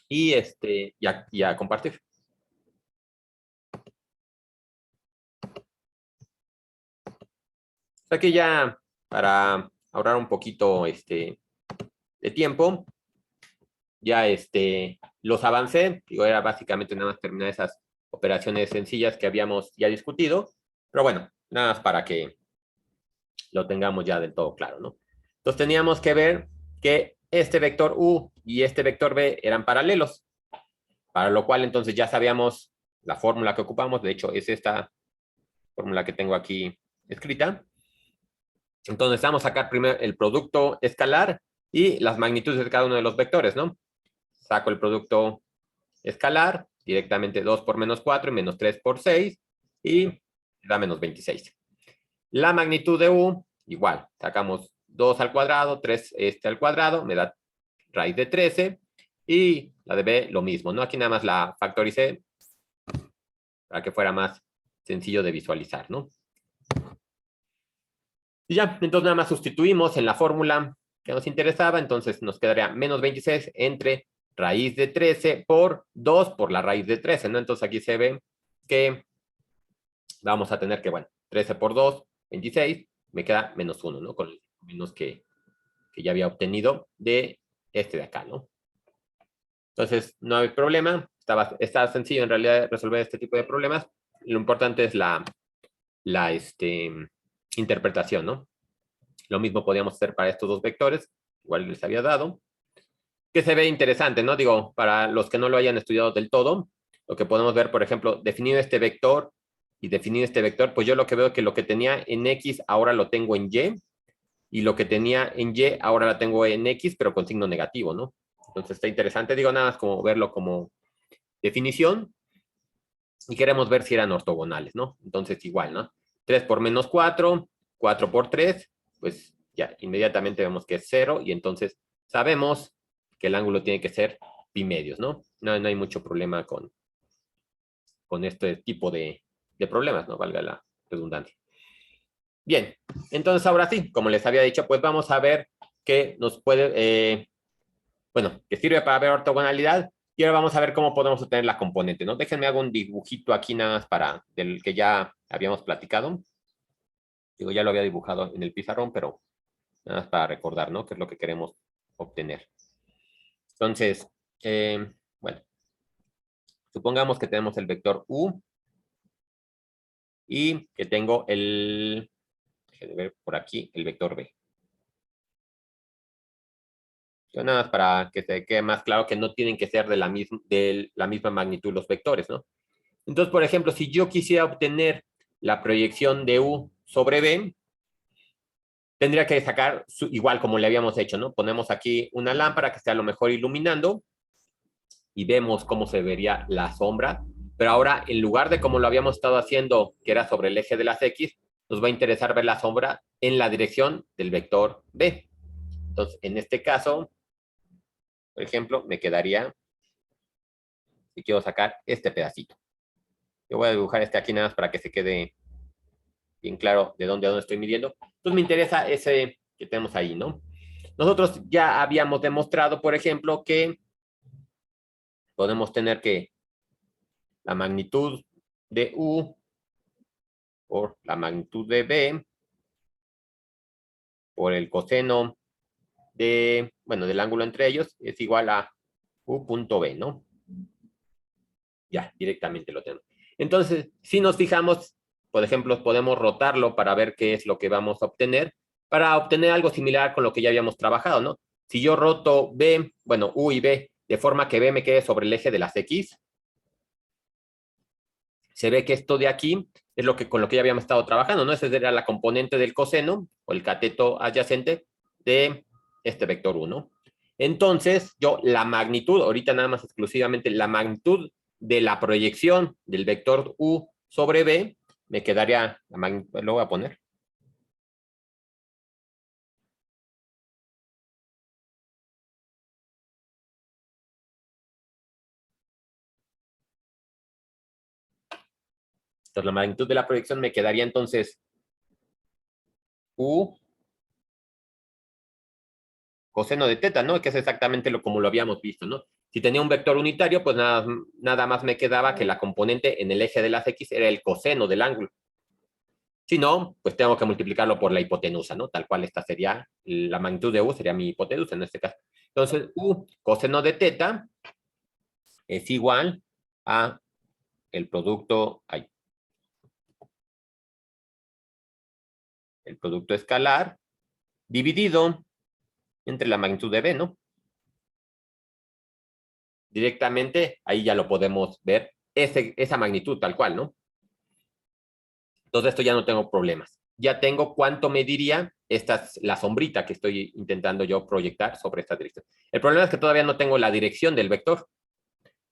y a compartir. Aquí ya, para ahorrar un poquito de tiempo, ya los avancé. Digo, era básicamente nada más terminar esas operaciones sencillas que habíamos ya discutido. Pero bueno, nada más para que lo tengamos ya del todo claro, ¿no? Entonces teníamos que ver que este vector U y este vector B eran paralelos, para lo cual entonces ya sabíamos la fórmula que ocupamos. De hecho, es esta fórmula que tengo aquí escrita. Entonces vamos a sacar primero el producto escalar y las magnitudes de cada uno de los vectores, ¿no? Saco el producto escalar, directamente 2 por menos 4 y menos 3 por 6, y da menos 26. La magnitud de U, igual, sacamos 2 al cuadrado, 3 al cuadrado, me da raíz de 13, y la de B lo mismo, ¿no? Aquí nada más la factoricé para que fuera más sencillo de visualizar, ¿no? Y ya, entonces nada más sustituimos en la fórmula que nos interesaba, entonces nos quedaría menos 26 entre raíz de 13 por 2 por la raíz de 13, ¿no? Entonces aquí se ve que vamos a tener que, bueno, 13 por 2, 26, me queda menos 1, ¿no? Con el menos que ya había obtenido de de acá, ¿no? Entonces, no hay problema, está sencillo en realidad resolver este tipo de problemas. Lo importante es la interpretación, ¿no? Lo mismo podríamos hacer para estos dos vectores, igual les había dado, que se ve interesante, ¿no? Digo, para los que no lo hayan estudiado del todo, lo que podemos ver, por ejemplo, definido este vector y definido este vector, pues yo lo que veo es que lo que tenía en X ahora lo tengo en Y, y lo que tenía en Y ahora la tengo en X, pero con signo negativo, ¿no? Entonces está interesante, digo, nada más como verlo como definición, y queremos ver si eran ortogonales, ¿no? Entonces igual, ¿no? 3 por menos 4, 4 por 3, pues ya inmediatamente vemos que es 0, y entonces sabemos que el ángulo tiene que ser pi medios, ¿no? No hay mucho problema con este tipo de problemas, ¿no? Valga la redundancia. Bien, entonces ahora sí, como les había dicho, pues vamos a ver qué nos puede, bueno, que sirve para ver ortogonalidad, y ahora vamos a ver cómo podemos obtener la componente, ¿no? Déjenme hago un dibujito aquí nada más para del que ya habíamos platicado. Digo, ya lo había dibujado en el pizarrón, pero nada más para recordar, ¿no? Qué es lo que queremos obtener. Entonces, bueno, supongamos que tenemos el vector U y que tengo déjenme ver por aquí, el vector B. Yo nada más para que se quede más claro que no tienen que ser de la misma magnitud los vectores, ¿no? Entonces, por ejemplo, si yo quisiera obtener la proyección de U sobre B, tendría que sacar igual como le habíamos hecho, ¿no? Ponemos aquí una lámpara que esté a lo mejor iluminando y vemos cómo se vería la sombra, pero ahora en lugar de como lo habíamos estado haciendo, que era sobre el eje de las X, nos va a interesar ver la sombra en la dirección del vector B. Entonces, en este caso, por ejemplo, me quedaría, si quiero sacar este pedacito. Yo voy a dibujar aquí nada más para que se quede bien claro de dónde estoy midiendo. Entonces me interesa ese que tenemos ahí, ¿no? Nosotros ya habíamos demostrado, por ejemplo, que podemos tener que la magnitud de U por la magnitud de B por el coseno del ángulo entre ellos es igual a U punto B, ¿no? Ya, directamente lo tenemos. Entonces, si nos fijamos, por ejemplo, podemos rotarlo para ver qué es lo que vamos a obtener, para obtener algo similar con lo que ya habíamos trabajado, ¿no? Si yo roto B, bueno, U y B, de forma que B me quede sobre el eje de las X, se ve que esto de aquí es con lo que ya habíamos estado trabajando, ¿no? Esa era la componente del coseno, o el cateto adyacente de este vector 1. Entonces, yo la magnitud, ahorita nada más exclusivamente la magnitud de la proyección del vector U sobre B, me quedaría, lo voy a poner. Entonces, la magnitud de la proyección me quedaría entonces U coseno de teta, ¿no? Que es exactamente como lo habíamos visto, ¿no? Si tenía un vector unitario, pues nada más me quedaba que la componente en el eje de las X era el coseno del ángulo. Si no, pues tengo que multiplicarlo por la hipotenusa, ¿no? Tal cual esta sería, la magnitud de U sería mi hipotenusa en este caso. Entonces, U coseno de teta es igual a el producto, el producto escalar dividido entre la magnitud de B, ¿no? Directamente, ahí ya lo podemos ver, esa magnitud tal cual, ¿no? Entonces esto ya no tengo problemas. Ya tengo cuánto mediría la sombrita que estoy intentando yo proyectar sobre esta dirección. El problema es que todavía no tengo la dirección del vector.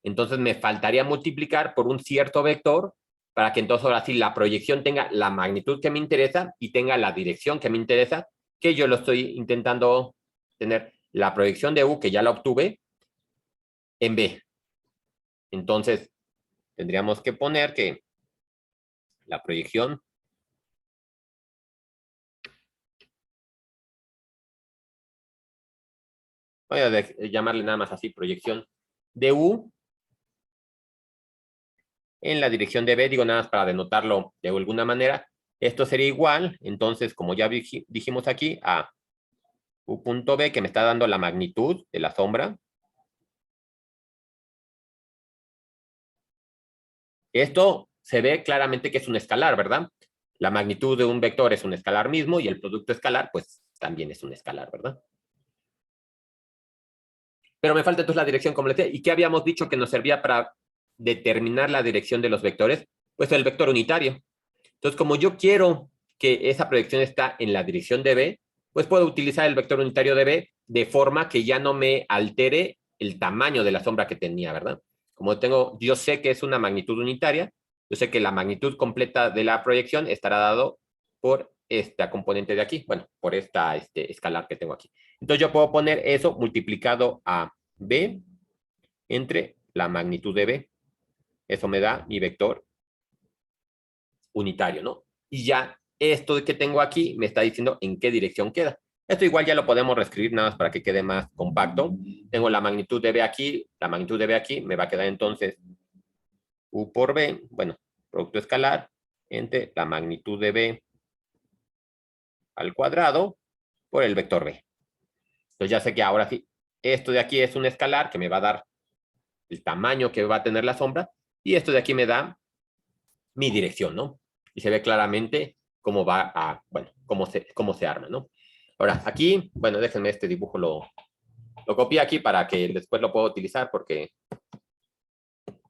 Entonces me faltaría multiplicar por un cierto vector para que entonces ahora sí la proyección tenga la magnitud que me interesa y tenga la dirección que me interesa, que yo lo estoy intentando tener la proyección de U, que ya la obtuve, en B. Entonces tendríamos que poner que la proyección voy a llamarle nada más así, proyección de U en la dirección de B, digo nada más para denotarlo de alguna manera. Esto sería igual, entonces, como ya dijimos aquí, a U punto B, que me está dando la magnitud de la sombra. Esto se ve claramente que es un escalar, ¿verdad? La magnitud de un vector es un escalar mismo y el producto escalar, pues, también es un escalar, ¿verdad? Pero me falta entonces la dirección, como les decía. ¿Y qué habíamos dicho que nos servía para determinar la dirección de los vectores? Pues el vector unitario. Entonces, como yo quiero que esa proyección está en la dirección de B, pues puedo utilizar el vector unitario de B de forma que ya no me altere el tamaño de la sombra que tenía, ¿verdad? Como yo sé que es una magnitud unitaria, yo sé que la magnitud completa de la proyección estará dado por esta componente de aquí, bueno, por esta escalar que tengo aquí. Entonces yo puedo poner eso multiplicado a B entre la magnitud de B. Eso me da mi vector unitario, ¿no? Y ya esto que tengo aquí me está diciendo en qué dirección queda. Esto igual ya lo podemos reescribir nada más para que quede más compacto. Tengo la magnitud de B aquí, la magnitud de B aquí, me va a quedar entonces U por B, bueno, producto escalar, entre la magnitud de B al cuadrado por el vector B. Entonces ya sé que ahora sí, esto de aquí es un escalar que me va a dar el tamaño que va a tener la sombra, y esto de aquí me da mi dirección, ¿no? Y se ve claramente cómo va a, bueno, cómo se arma, ¿no? Ahora, aquí, bueno, déjenme este dibujo, lo copié aquí para que después lo pueda utilizar, porque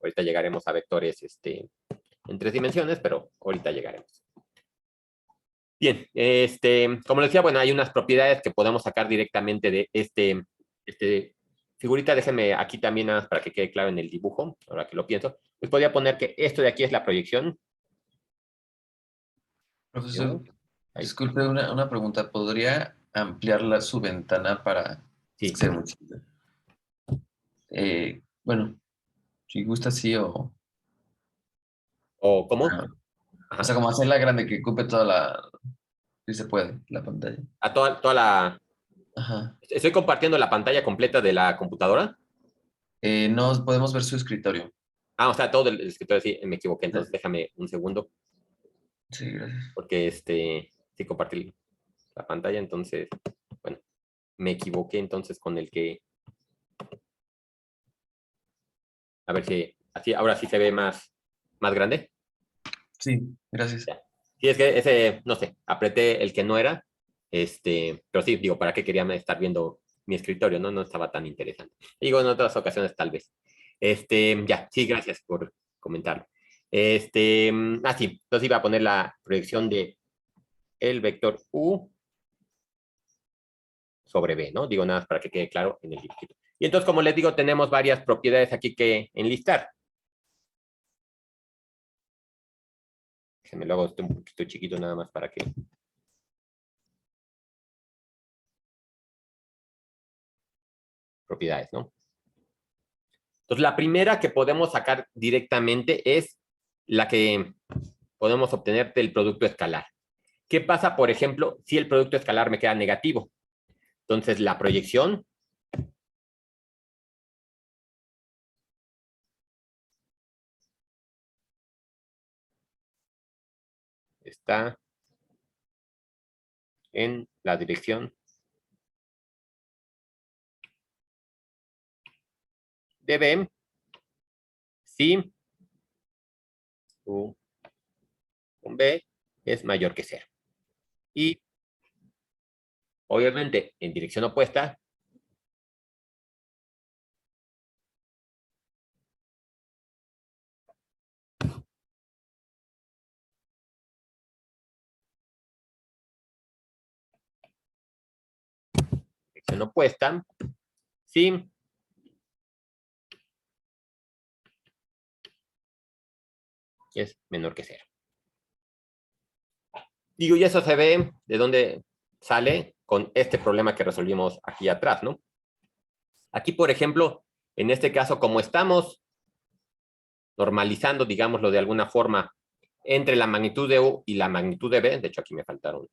ahorita llegaremos a vectores en 3 dimensiones, pero ahorita llegaremos. Bien, como les decía, bueno, hay unas propiedades que podemos sacar directamente de figurita. Déjenme aquí también nada más para que quede claro en el dibujo, ahora que lo pienso. Pues podría poner que esto de aquí es la proyección. Profesor, Ahí, disculpe una pregunta. ¿Podría ampliar su ventana para sí. ser muy chiquita? Bueno, si gusta, sí, ¿O cómo? ah, o sea, Ajá. como hacerla grande, que ocupe toda si se puede, la pantalla. A toda la... Ajá. Estoy compartiendo la pantalla completa de la computadora. No podemos ver su escritorio. Ah, o sea, todo el escritorio, sí, me equivoqué. Sí, Entonces déjame un segundo, sí, gracias. porque sí compartí la pantalla. Entonces, bueno, me equivoqué entonces con el que... A ver si así, ahora sí se ve más grande. Sí, gracias. Ya. Sí, es que ese, no sé, apreté el que no era. Pero sí, digo, ¿para qué quería estar viendo mi escritorio? No estaba tan interesante. Digo, en otras ocasiones tal vez. Ya, sí, gracias por comentarlo. Sí, entonces iba a poner la proyección de el vector U sobre B, ¿no? Digo, nada más para que quede claro en el dibujito. Y entonces, como les digo, tenemos varias propiedades aquí que enlistar. Déjenme lo hago un poquito chiquito nada más para que... Propiedades, ¿no? Entonces, la primera que podemos sacar directamente es la que podemos obtener del producto escalar. ¿Qué pasa, por ejemplo, si el producto escalar me queda negativo? Entonces, la proyección está en la dirección de B si U con B es mayor que 0. Y obviamente en dirección opuesta, si es menor que 0. Digo, y eso se ve de dónde sale con este problema que resolvimos aquí atrás, ¿no? Aquí, por ejemplo, en este caso, como estamos normalizando, digámoslo de alguna forma, entre la magnitud de U y la magnitud de B, de hecho aquí me faltaron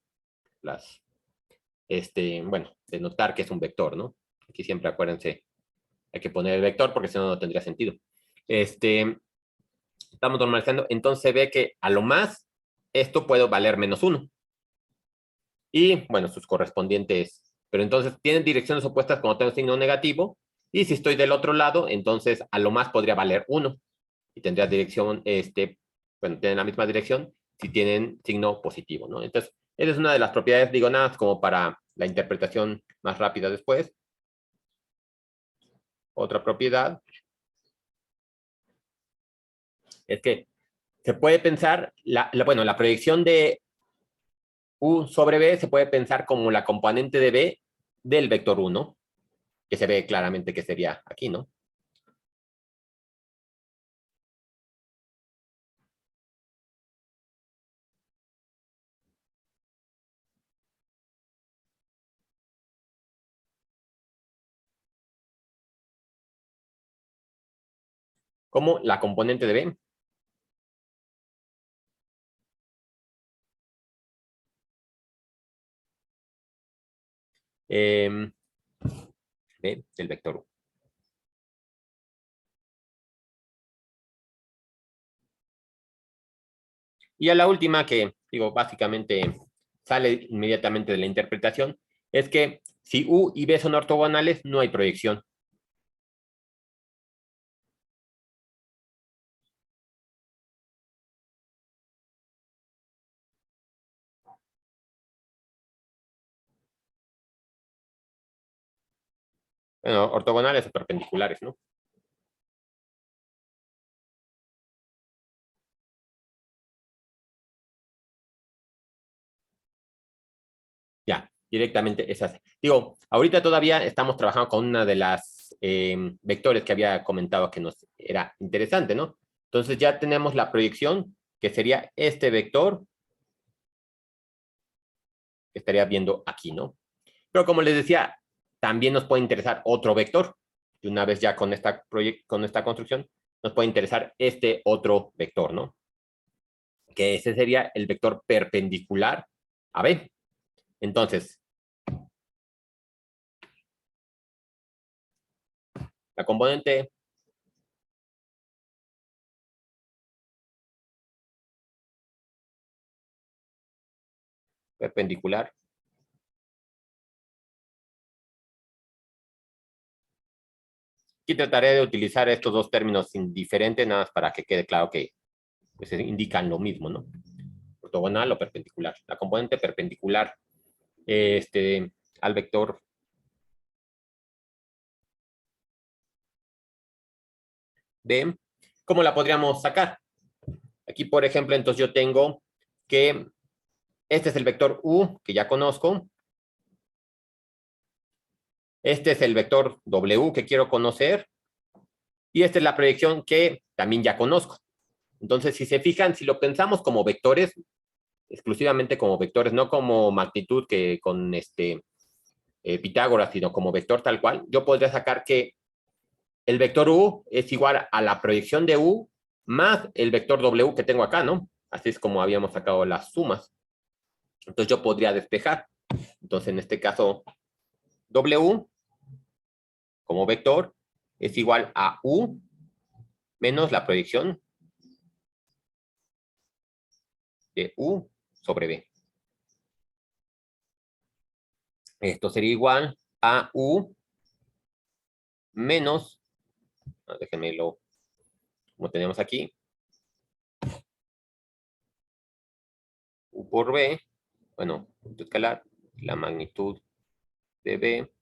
las, bueno, de notar que es un vector, ¿no? Aquí siempre acuérdense, hay que poner el vector porque si no, no tendría sentido. Estamos normalizando, entonces se ve que a lo más esto puede valer menos 1. Y, bueno, sus correspondientes, pero entonces tienen direcciones opuestas cuando tengo signo negativo, y si estoy del otro lado, entonces a lo más podría valer 1. Y tendría dirección, bueno, tienen la misma dirección si tienen signo positivo, ¿no? Entonces, esa es una de las propiedades, digo, nada, como para la interpretación más rápida después. Otra propiedad es que se puede pensar, bueno, la proyección de U sobre B se puede pensar como la componente de B del vector 1, que se ve claramente que sería aquí, ¿no? Como la componente de B B del vector U. Y a la última, que digo, básicamente sale inmediatamente de la interpretación, es que si U y B son ortogonales, no hay proyección. Bueno, ortogonales o perpendiculares, ¿no? Ya, directamente esas. Digo, ahorita todavía estamos trabajando con una de las vectores que había comentado que nos era interesante, ¿no? Entonces ya tenemos la proyección, que sería este vector que estaría viendo aquí, ¿no? Pero como les decía, también nos puede interesar otro vector. Y una vez ya con esta construcción, nos puede interesar este otro vector, ¿no? Que ese sería el vector perpendicular a B. Entonces, la componente perpendicular y trataré de utilizar estos dos términos indiferentes, nada más para que quede claro que pues, indican lo mismo, ¿no? Ortogonal o perpendicular. La componente perpendicular al vector B, ¿cómo la podríamos sacar? Aquí, por ejemplo, entonces yo tengo que este es el vector U, que ya conozco. Este es el vector W, que quiero conocer. Y esta es la proyección que también ya conozco. Entonces, si se fijan, si lo pensamos como vectores, exclusivamente como vectores, no como magnitud que con Pitágoras, sino como vector tal cual, yo podría sacar que el vector U es igual a la proyección de U más el vector W que tengo acá, ¿no? Así es como habíamos sacado las sumas. Entonces yo podría despejar. Entonces en este caso W como vector es igual a U menos la proyección de U sobre B. Esto sería igual a U menos, déjenme lo, como tenemos aquí, U por B, bueno, punto escalar, la magnitud de B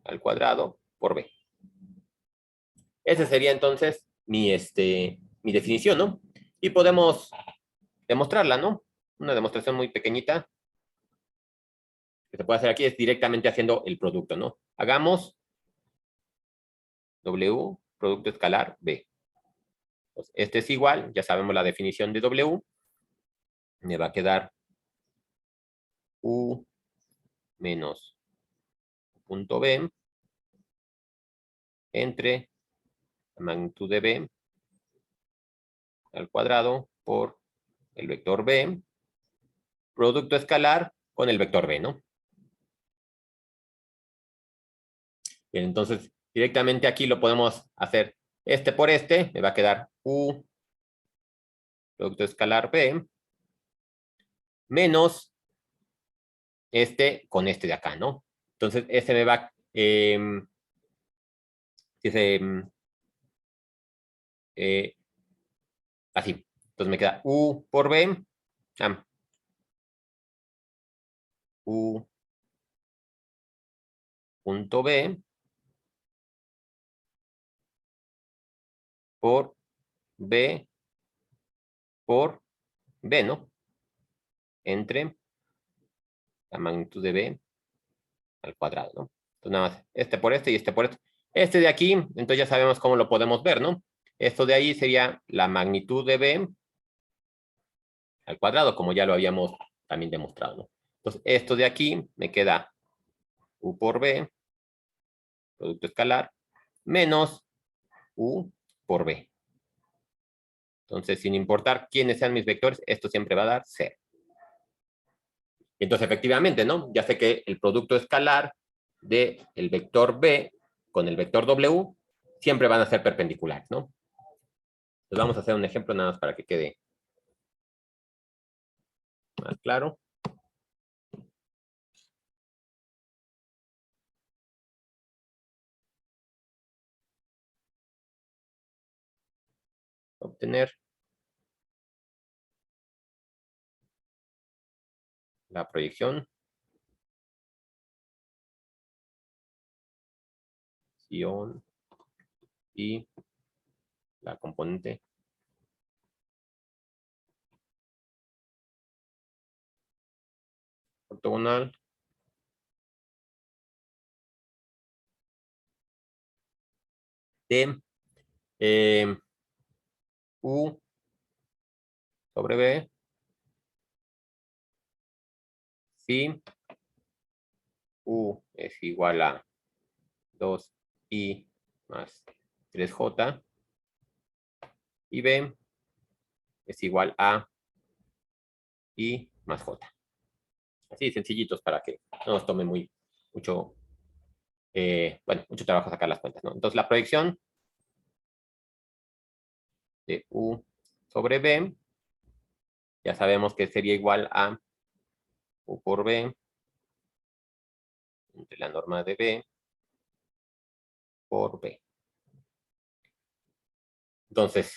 al cuadrado por B. Esa sería entonces mi definición, ¿no? Y podemos demostrarla, ¿no? Una demostración muy pequeñita que se puede hacer aquí es directamente haciendo el producto, ¿no? Hagamos W, producto escalar B. Entonces, este es igual, ya sabemos la definición de W. Me va a quedar U menos punto B entre la magnitud de B al cuadrado por el vector B, producto escalar con el vector B, ¿no? Bien, entonces directamente aquí lo podemos hacer este por este, me va a quedar U, producto escalar B, menos este con este de acá, ¿no? Entonces este me va, así. Entonces me queda U por B, U punto B por B por B, ¿no? Entre la magnitud de B al cuadrado, ¿no? Entonces nada más, este por este y este por este. Este de aquí, entonces ya sabemos cómo lo podemos ver, ¿no? Esto de ahí sería la magnitud de B al cuadrado, como ya lo habíamos también demostrado, ¿no? Entonces esto de aquí me queda U por B, producto escalar, menos U por B. Entonces, sin importar quiénes sean mis vectores, esto siempre va a dar 0. Entonces, efectivamente, ¿no? Ya sé que el producto escalar del vector B con el vector W siempre van a ser perpendiculares, ¿no? Entonces, vamos a hacer un ejemplo nada más para que quede más claro. Obtener la proyección y la componente ortogonal de U sobre B si U es igual a 2i más 3j y B es igual a i más j. Así, sencillitos para que no nos tome mucho, bueno, mucho trabajo sacar las cuentas, ¿no? Entonces, la proyección de U sobre B, ya sabemos que sería igual a U por B entre la norma de B por B. Entonces,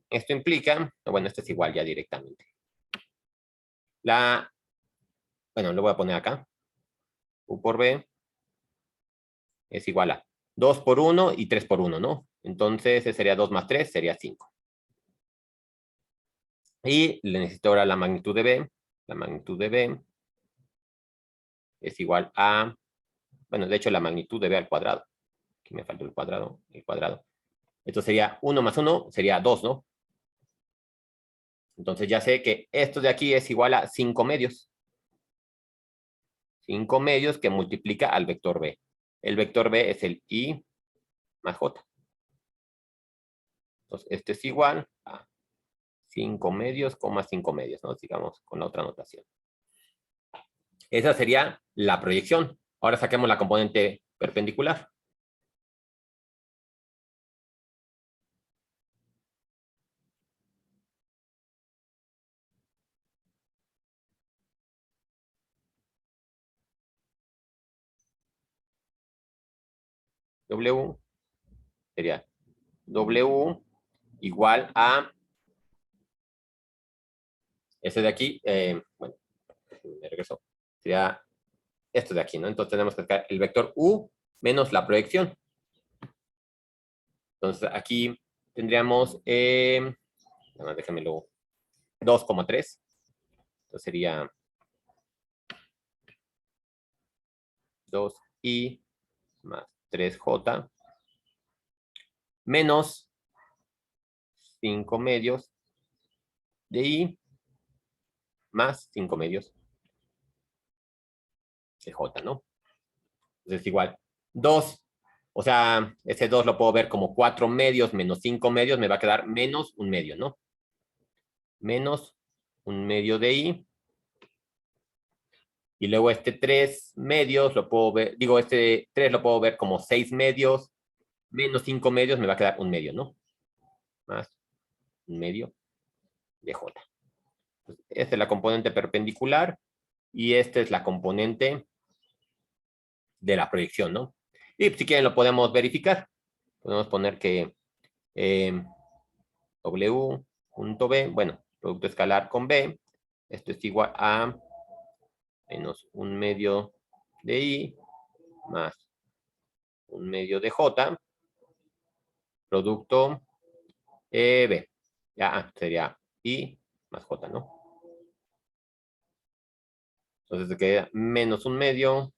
esto implica, bueno, esto es igual ya directamente. Bueno, lo voy a poner acá. U por B es igual a 2 por 1 y 3 por 1, ¿no? Entonces, ese sería 2 más 3, sería 5. Y le necesito ahora la magnitud de B. La magnitud de B es igual a, bueno, de hecho la magnitud de B al cuadrado. Aquí me faltó el cuadrado, Esto sería 1 más 1, sería 2, ¿no? Entonces ya sé que esto de aquí es igual a 5 medios. 5 medios que multiplica al vector B. El vector B es el I más J. Entonces, este es igual a 5 medios, 5 medios, ¿no? Sigamos con la otra notación. Esa sería la proyección. Ahora saquemos la componente perpendicular. W sería W igual a ese de aquí. Bueno, me regreso. Sería esto de aquí, ¿no? Entonces tenemos que sacar el vector U menos la proyección. Entonces aquí tendríamos, déjamelo, 2,3. Entonces sería 2i más 3j menos 5 medios de i más 5 medios de j, ¿no? Entonces igual 2, o sea, ese 2 lo puedo ver como 4 medios menos 5 medios, me va a quedar menos un medio, ¿no? Menos un medio de i. Y luego este 3 medios lo puedo ver, digo, este 3 lo puedo ver como 6 medios, menos 5 medios, me va a quedar un medio, ¿no? Más un medio de j. Entonces, esta es la componente perpendicular y esta es la componente de la proyección, ¿no? Y si quieren lo podemos verificar. Podemos poner que W.B, bueno, producto escalar con B, esto es igual a menos un medio de I más un medio de J, producto B. Ya sería I más J, ¿no? Entonces se queda menos un medio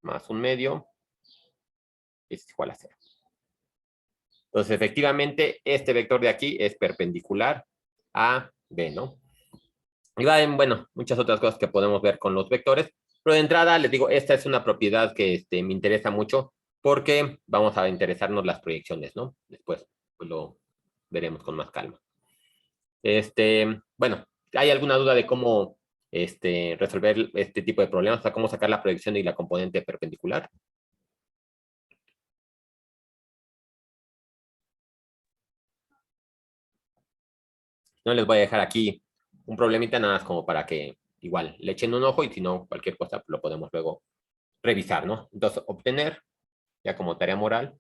más un medio es igual a 0. Entonces, efectivamente, este vector de aquí es perpendicular a B, ¿no? Y va en, bueno, muchas otras cosas que podemos ver con los vectores, pero de entrada les digo, esta es una propiedad que me interesa mucho porque vamos a interesarnos las proyecciones, ¿no? Después pues, lo veremos con más calma. Bueno, ¿hay alguna duda de cómo resolver este tipo de problemas? O sea, cómo sacar la proyección y la componente perpendicular. No les voy a dejar aquí un problemita nada más como para que igual le echen un ojo y si no, cualquier cosa lo podemos luego revisar, ¿no? Entonces, obtener, ya como tarea moral,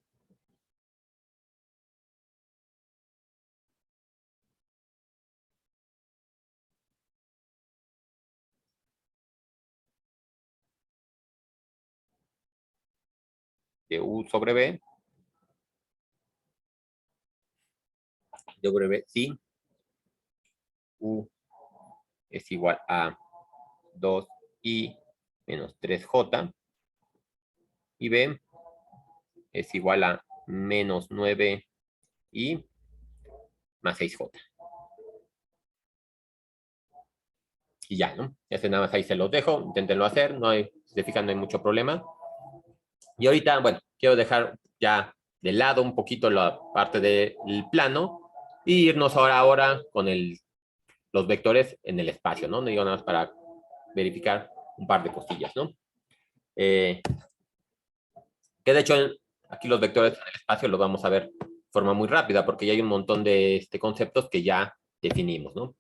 de U sobre B, de sobre B, si U es igual a 2i menos 3j y B es igual a menos 9i más 6j. Y ya, ¿no? Ese nada más ahí se los dejo, inténtenlo hacer, no hay, si se fijan, no hay mucho problema. Y ahorita, bueno, quiero dejar ya de lado un poquito la parte del plano e irnos ahora con los vectores en el espacio, ¿no? Digo nada más para verificar un par de cosillas, ¿no? Que de hecho aquí los vectores en el espacio los vamos a ver de forma muy rápida porque ya hay un montón de conceptos que ya definimos, ¿no?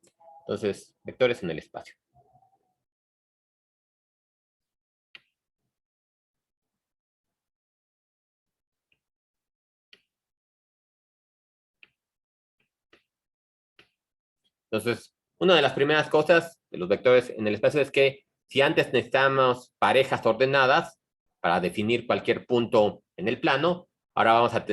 Entonces, vectores en el espacio. Entonces, una de las primeras cosas de los vectores en el espacio es que si antes necesitábamos parejas ordenadas para definir cualquier punto en el plano, ahora vamos a,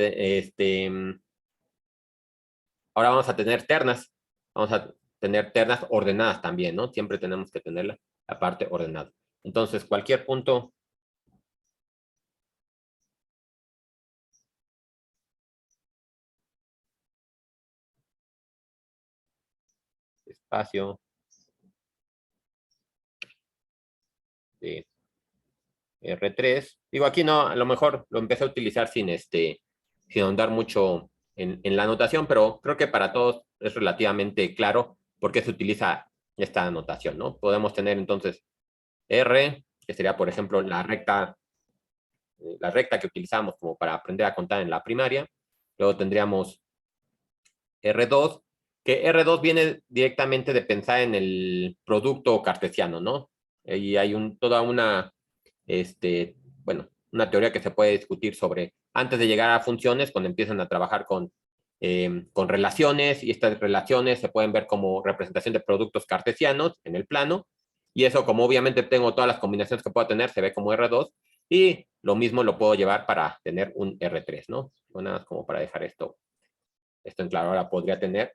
ahora vamos a tener ternas. Vamos a tener ternas ordenadas también, ¿no? Siempre tenemos que tener la parte ordenada. Entonces, cualquier punto espacio de R3. Digo, aquí no, a lo mejor lo empecé a utilizar sin ahondar mucho en la anotación, pero creo que para todos es relativamente claro por qué se utiliza esta anotación, ¿no? Podemos tener entonces R, que sería, por ejemplo, la recta que utilizamos como para aprender a contar en la primaria. Luego tendríamos R2, que R2 viene directamente de pensar en el producto cartesiano, ¿no? Y hay toda una, bueno, una teoría que se puede discutir sobre, antes de llegar a funciones, cuando empiezan a trabajar con relaciones, y estas relaciones se pueden ver como representación de productos cartesianos en el plano, y eso, como obviamente tengo todas las combinaciones que puedo tener, se ve como R2, y lo mismo lo puedo llevar para tener un R3, ¿no? Nada más como para dejar esto en claro. Ahora podría tener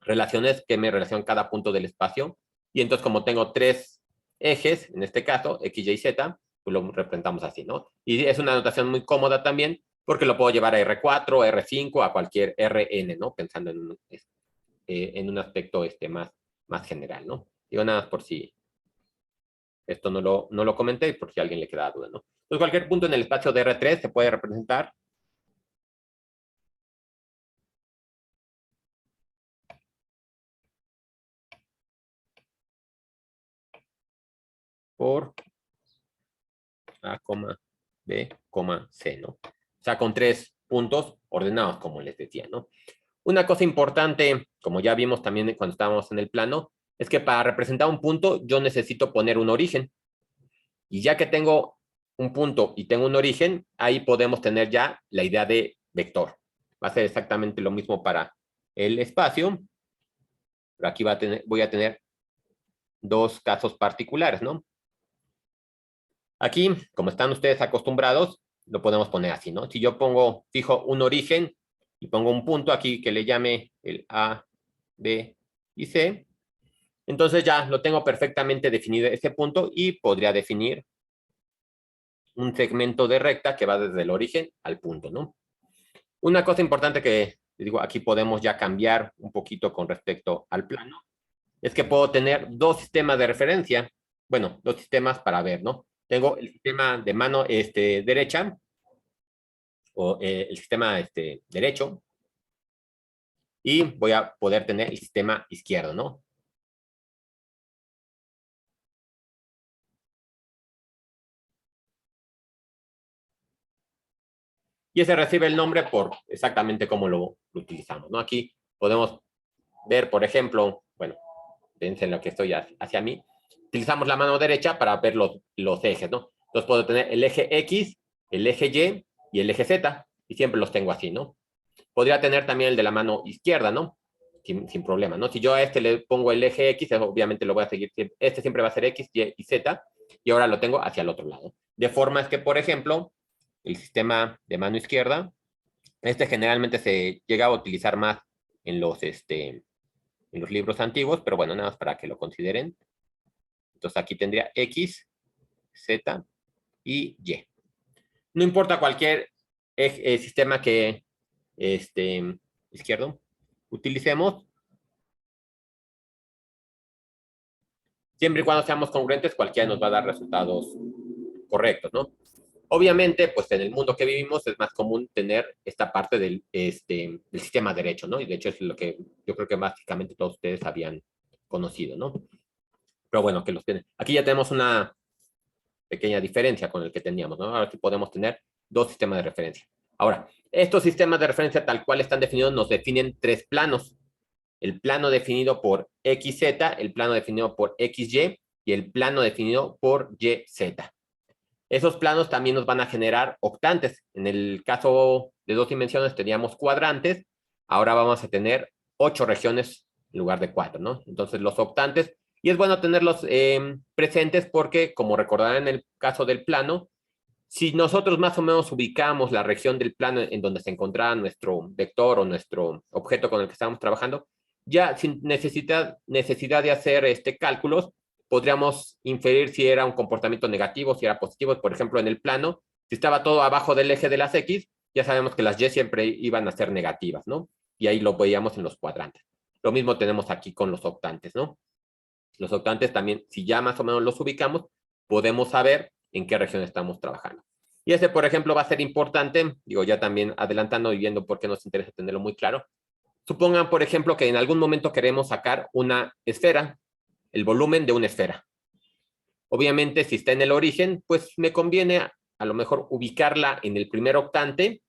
relaciones que me relacionan cada punto del espacio, y entonces como tengo tres ejes, en este caso, X, Y, Z, pues lo representamos así, ¿no? Y es una notación muy cómoda también, porque lo puedo llevar a R4, R5, a cualquier Rn, ¿no? Pensando en un aspecto más general, ¿no? Digo nada más por si esto no lo comenté, por si a alguien le queda duda, ¿no? Entonces cualquier punto en el espacio de R3 se puede representar por A, B, C, ¿no? O sea, con tres puntos ordenados, como les decía, ¿no? Una cosa importante, como ya vimos también cuando estábamos en el plano, es que para representar un punto yo necesito poner un origen. Y ya que tengo un punto y tengo un origen, ahí podemos tener ya la idea de vector. Va a ser exactamente lo mismo para el espacio, pero aquí voy a tener dos casos particulares, ¿no? Aquí, como están ustedes acostumbrados, lo podemos poner así, ¿no? Si yo fijo un origen y pongo un punto aquí que le llame el A, B y C, entonces ya lo tengo perfectamente definido ese punto, y podría definir un segmento de recta que va desde el origen al punto, ¿no? Una cosa importante que, digo, aquí podemos ya cambiar un poquito con respecto al plano, es que puedo tener dos sistemas de referencia. Bueno, dos sistemas para ver, ¿no? Tengo el sistema de mano derecha, o el sistema derecho, y voy a poder tener el sistema izquierdo, ¿no? Y ese recibe el nombre por exactamente cómo lo utilizamos, ¿no? Aquí podemos ver, por ejemplo, bueno, fíjense en lo que estoy hacia mí, utilizamos la mano derecha para ver los ejes, ¿no? Entonces puedo tener el eje X, el eje Y y el eje Z, y siempre los tengo así, ¿no? Podría tener también el de la mano izquierda, ¿no? Sin problema, ¿no? Si yo a este le pongo el eje X, obviamente lo voy a seguir, este siempre va a ser X, Y y Z, y ahora lo tengo hacia el otro lado. De forma es que, por ejemplo, el sistema de mano izquierda, generalmente se llega a utilizar más en los libros antiguos, pero bueno, nada más para que lo consideren. Entonces aquí tendría X, Z y Y. No importa cualquier sistema que izquierdo utilicemos, siempre y cuando seamos congruentes, cualquiera nos va a dar resultados correctos, ¿no? Obviamente, pues en el mundo que vivimos es más común tener esta parte del sistema derecho, ¿no? Y de hecho es lo que yo creo que básicamente todos ustedes habían conocido, ¿no? Pero bueno, que los tienen. Aquí ya tenemos una pequeña diferencia con el que teníamos, ¿no? Ahora sí podemos tener dos sistemas de referencia. Ahora, estos sistemas de referencia tal cual están definidos nos definen tres planos. El plano definido por XZ, el plano definido por XY y el plano definido por YZ. Esos planos también nos van a generar octantes. En el caso de dos dimensiones teníamos cuadrantes, ahora vamos a tener 8 regiones en lugar de 4, ¿no? Entonces los octantes, y es bueno tenerlos presentes porque, como recordarán en el caso del plano, si nosotros más o menos ubicamos la región del plano en donde se encontraba nuestro vector o nuestro objeto con el que estamos trabajando, ya sin necesidad de hacer cálculos, podríamos inferir si era un comportamiento negativo, si era positivo. Por ejemplo, en el plano, si estaba todo abajo del eje de las X, ya sabemos que las Y siempre iban a ser negativas, ¿no? Y ahí lo veíamos en los cuadrantes. Lo mismo tenemos aquí con los octantes, ¿no? Los octantes también, si ya más o menos los ubicamos, podemos saber en qué región estamos trabajando. Y ese, por ejemplo, va a ser importante, digo, ya también adelantando y viendo por qué nos interesa tenerlo muy claro. Supongan, por ejemplo, que en algún momento queremos sacar una esfera, el volumen de una esfera. Obviamente, si está en el origen, pues me conviene a lo mejor ubicarla en el primer octante,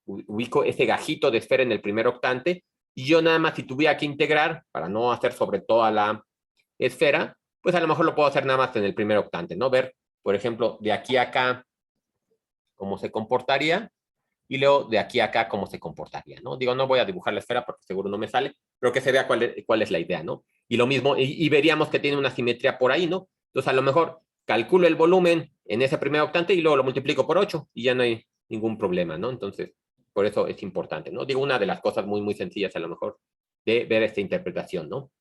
ubico ese gajito de esfera en el primer octante, y yo nada más si tuviera que integrar, para no hacer sobre toda la esfera, pues a lo mejor lo puedo hacer nada más en el primer octante, ¿no? Ver, por ejemplo, de aquí a acá, cómo se comportaría, y luego de aquí a acá cómo se comportaría, ¿no? Digo, no voy a dibujar la esfera porque seguro no me sale, pero que se vea cuál es la idea, ¿no? Y lo mismo, y veríamos que tiene una simetría por ahí, ¿no? Entonces, a lo mejor calculo el volumen en ese primer octante y luego lo multiplico por 8 y ya no hay ningún problema, ¿no? Entonces, por eso es importante, ¿no? Digo, una de las cosas muy, muy sencillas a lo mejor de ver esta interpretación, ¿no?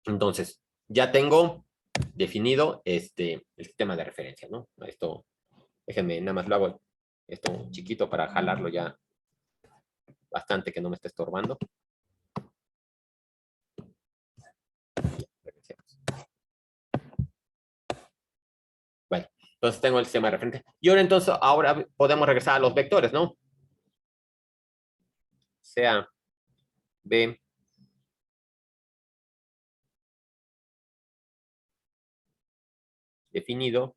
Entonces, ya tengo definido el sistema de referencia, ¿no? Esto, déjenme, nada más lo hago esto chiquito para jalarlo ya bastante que no me esté estorbando. Bueno, entonces tengo el sistema de referencia. Y ahora entonces, ahora podemos regresar a los vectores, ¿no? Sea B definido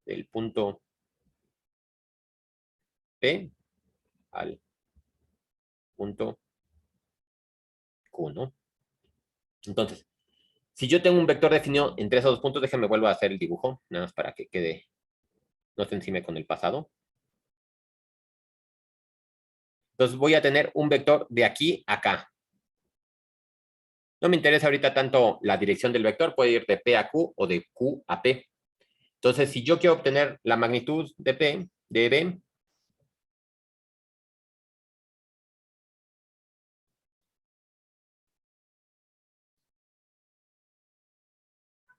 del punto P al punto Q, ¿no? Entonces, si yo tengo un vector definido entre esos dos puntos, déjenme vuelvo a hacer el dibujo, nada más para que quede, no se encime con el pasado. Entonces voy a tener un vector de aquí a acá. No me interesa ahorita tanto la dirección del vector, puede ir de P a Q o de Q a P. Entonces, si yo quiero obtener la magnitud de P, de B,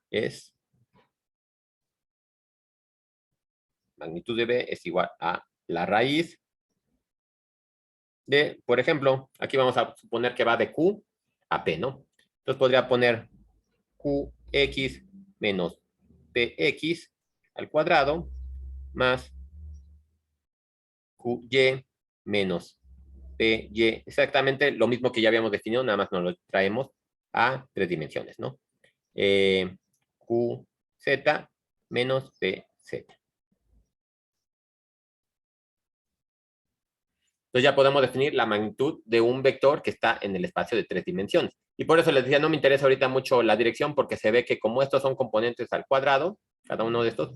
es magnitud de B es igual a la raíz de, por ejemplo, aquí vamos a suponer que va de Q a P, ¿no? Entonces podría poner QX menos PX al cuadrado más QY menos PY. Exactamente lo mismo que ya habíamos definido, nada más nos lo traemos a 3 dimensiones, ¿no? QZ menos PZ. Entonces ya podemos definir la magnitud de un vector que está en el espacio de 3 dimensiones. Y por eso les decía, no me interesa ahorita mucho la dirección, porque se ve que como estos son componentes al cuadrado, cada uno de estos,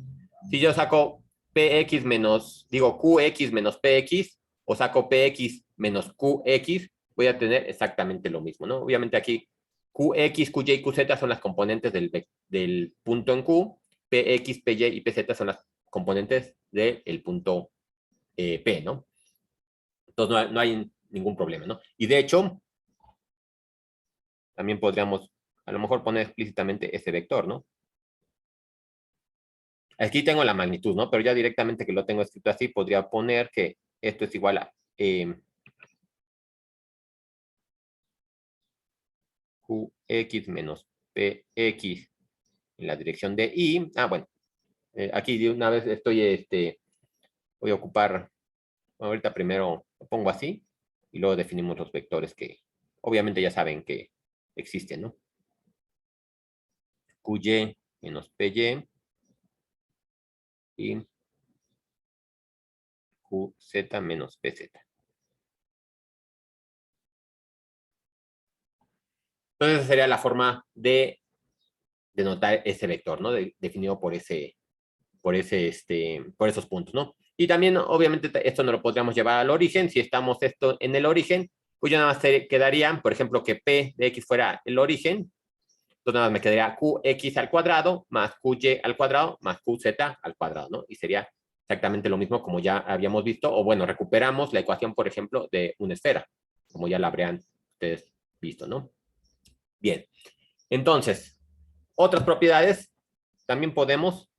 si yo saco px menos, digo qx menos px, o saco px menos qx, voy a tener exactamente lo mismo, ¿no? Obviamente aquí qx, qy y qz son las componentes del punto en Q, px, py y pz son las componentes del punto P, ¿no? Entonces no hay ningún problema, ¿no? Y de hecho, también podríamos a lo mejor poner explícitamente ese vector, ¿no? Aquí tengo la magnitud, ¿no? Pero ya directamente que lo tengo escrito así, podría poner que esto es igual a Qx menos Px en la dirección de Y. Ah, bueno, aquí de una vez voy a ocupar, bueno, ahorita primero lo pongo así y luego definimos los vectores que obviamente ya saben que existen, ¿no? Qy menos Py y QZ menos PZ. Entonces, esa sería la forma de denotar ese vector, ¿no? Definido por por esos puntos, ¿no? Y también, obviamente, esto no lo podríamos llevar al origen. Si estamos esto en el origen, pues ya nada más quedaría, por ejemplo, que P de X fuera el origen. Entonces nada más me quedaría QX al cuadrado más QY al cuadrado más QZ al cuadrado, ¿no? Y sería exactamente lo mismo como ya habíamos visto, o bueno, recuperamos la ecuación, por ejemplo, de una esfera, como ya la habrían ustedes visto, ¿no? Bien, entonces, otras propiedades, también podemos